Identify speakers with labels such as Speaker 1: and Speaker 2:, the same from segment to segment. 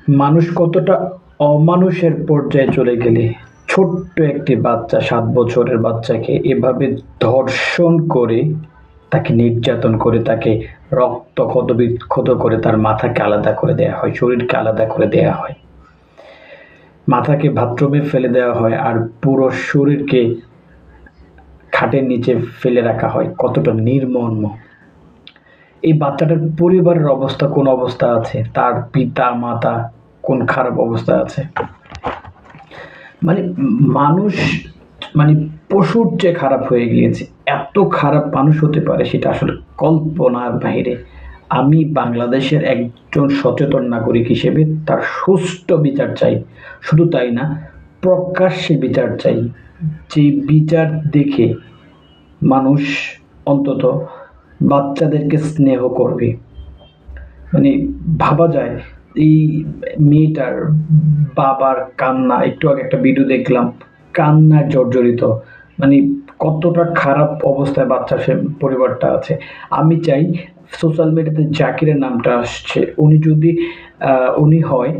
Speaker 1: মানুষ কতটা অমানুষের পর্যায়ে চলে গেলে ছোট্ট একটি বাচ্চা 7 বছরের বাচ্চাকে এভাবে ধর্ষণ করে তাকে নির্যাতন করে তাকে রক্ত ক্ষতবিক্ষত করে তার মাথাকে আলাদা করে দেওয়া হয়, শরীরকে আলাদা করে দেওয়া হয়, মাথাকে বাথরুমে ফেলে দেওয়া হয় আর পুরো শরীরকে খাটের নিচে ফেলে রাখা হয়। কতটা নির্মম! এই বাচ্চাটার পরিবারের অবস্থা কোন অবস্থা আছে, তার পিতা মাতা কোন খারাপ অবস্থা আছে। মানে মানুষ মানে পশুর চেয়ে খারাপ হয়ে গিয়েছে। এত খারাপ মানুষ হতে পারে সেটা আসলে কল্পনার বাইরে। আমি বাংলাদেশের একজন সচেতন নাগরিক হিসেবে তার সুষ্ঠু বিচার চাই। শুধু তাই না, প্রকাশ্যে বিচার চাই। যে বিচার দেখে মানুষ অন্তত বাচ্চাদেরকে স্নেহ করবে। মানে ভাবা যায় এই মেয়েটার বাবার কান্না, একটু আগে একটা ভিডিও দেখলাম, কান্নায় জর্জরিত। মানে কতটা খারাপ অবস্থায় বাচ্চার সে পরিবারটা আছে। আমি চাই সোশ্যাল মিডিয়াতে জাকিরের নামটা আসছে, উনি যদি উনি হয়,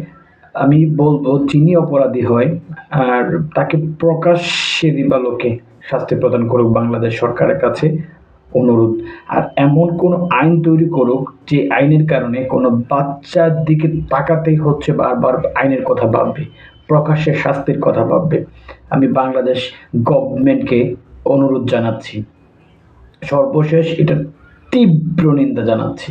Speaker 1: আমি বলবো যিনি অপরাধী হয় আর তাকে প্রকাশ্যে দিবালোকে শাস্তি প্রদান করুক বাংলাদেশ সরকারের কাছে অনুরোধ। আর এমন কোনো আইন তৈরি করুক যে আইনের কারণে কোনো বাচ্চার দিকে তাকাতেই হচ্ছে বারবার আইনের কথা ভাববে, প্রকাশ্যে শাস্তির কথা ভাববে। আমি বাংলাদেশ গভর্নমেন্টকে অনুরোধ জানাচ্ছি, সর্বশেষ এটা তীব্র নিন্দা জানাচ্ছি।